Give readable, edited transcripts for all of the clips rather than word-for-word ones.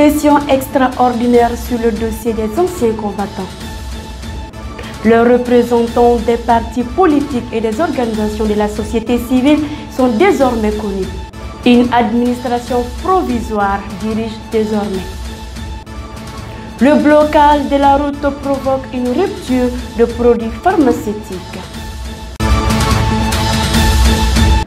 Session extraordinaire sur le dossier des anciens combattants. Les représentants des partis politiques et des organisations de la société civile sont désormais connus. Une administration provisoire dirige désormais. Le blocage de la route provoque une rupture de produits pharmaceutiques.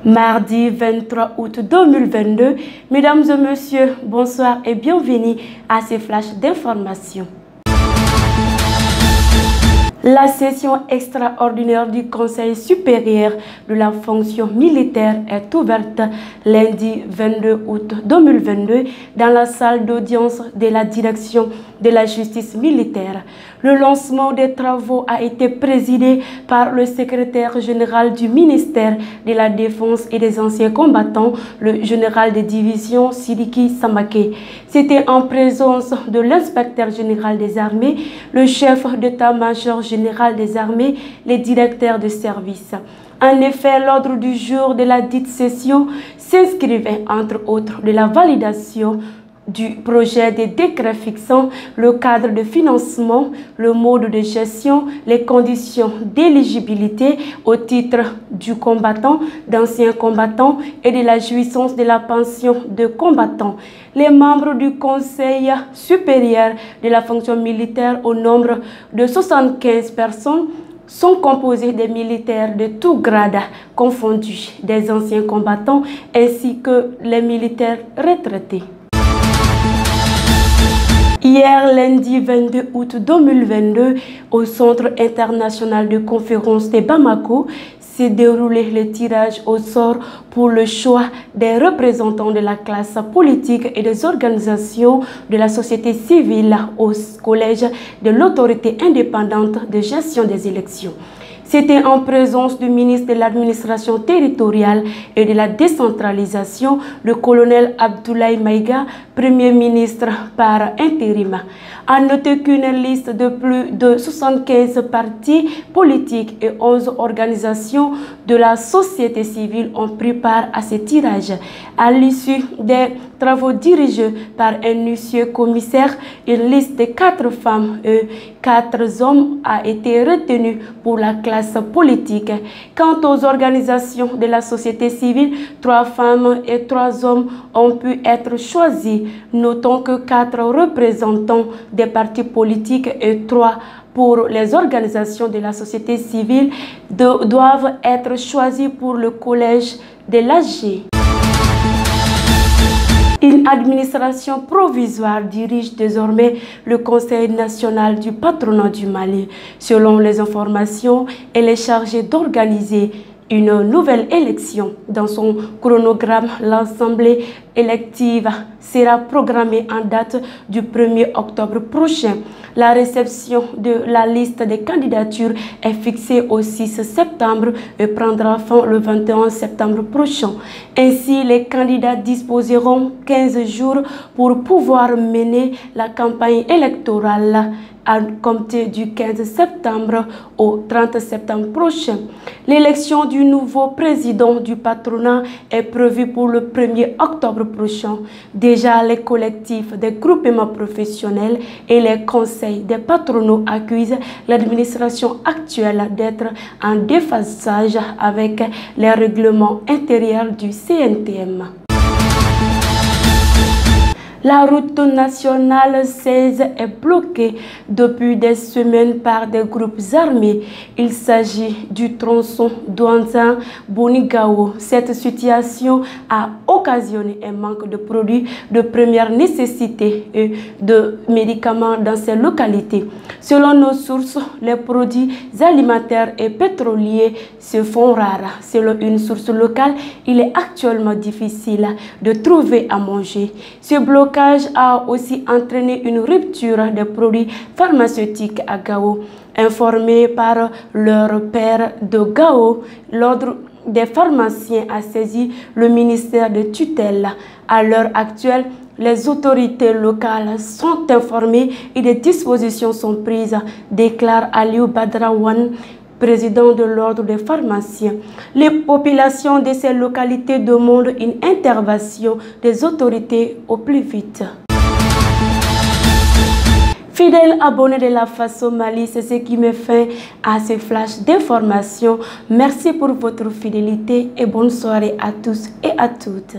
Mardi 23 août 2022, mesdames et messieurs, bonsoir et bienvenue à ces flashs d'information. La session extraordinaire du Conseil supérieur de la fonction militaire est ouverte lundi 22 août 2022 dans la salle d'audience de la direction de la justice militaire. Le lancement des travaux a été présidé par le secrétaire général du ministère de la Défense et des anciens combattants, le général de division Sidiki Samaké. C'était en présence de l'inspecteur général des armées, le chef d'état-major général des armées, les directeurs de service. En effet, l'ordre du jour de la dite session s'inscrivait entre autres de la validation du projet de décret fixant le cadre de financement, le mode de gestion, les conditions d'éligibilité au titre du combattant, d'ancien combattant et de la jouissance de la pension de combattant. Les membres du Conseil supérieur de la fonction militaire au nombre de 75 personnes sont composés des militaires de tout grade confondus, des anciens combattants ainsi que les militaires retraités. Hier, lundi 22 août 2022, au Centre international de conférence de Bamako, s'est déroulé le tirage au sort pour le choix des représentants de la classe politique et des organisations de la société civile au collège de l'autorité indépendante de gestion des élections. C'était en présence du ministre de l'administration territoriale et de la décentralisation, le colonel Abdoulaye Maïga, premier ministre par intérim. À noter qu'une liste de plus de 75 partis politiques et 11 organisations de la société civile ont pris part à ce tirage. À l'issue des travaux dirigés par un huissier commissaire, une liste de 4 femmes et 4 hommes a été retenue pour la classe politique. Quant aux organisations de la société civile, 3 femmes et 3 hommes ont pu être choisis. Notons que 4 représentants des partis politiques et 3 pour les organisations de la société civile doivent être choisis pour le collège de l'AG. Une administration provisoire dirige désormais le Conseil national du patronat du Mali. Selon les informations, elle est chargée d'organiser une nouvelle élection. Dans son chronogramme, l'Assemblée élective sera programmée en date du 1er octobre prochain. La réception de la liste des candidatures est fixée au 6 septembre et prendra fin le 21 septembre prochain. Ainsi, les candidats disposeront 15 jours pour pouvoir mener la campagne électorale à compter du 15 septembre au 30 septembre prochain. L'élection du nouveau président du patronat est prévue pour le 1er octobre prochain. Déjà, les collectifs des groupements professionnels et les conseils des patronaux accusent l'administration actuelle d'être en déphasage avec les règlements intérieurs du CNTM. La route nationale 16 est bloquée depuis des semaines par des groupes armés. Il s'agit du tronçon Douanzan-Bonigao. Cette situation a occasionné un manque de produits de première nécessité et de médicaments dans ces localités. Selon nos sources, les produits alimentaires et pétroliers se font rares. Selon une source locale, il est actuellement difficile de trouver à manger. Ce blocage a aussi entraîné une rupture des produits pharmaceutiques à Gao. Informé par leur père de Gao, l'ordre des pharmaciens a saisi le ministère de tutelle. À l'heure actuelle, les autorités locales sont informées et des dispositions sont prises, déclare Aliou Badrawan, président de l'ordre des pharmaciens. Les populations de ces localités demandent une intervention des autorités au plus vite. Fidèles abonnés de la Faso Mali, c'est ce qui met fin à ce flash d'information. Merci pour votre fidélité et bonne soirée à tous et à toutes.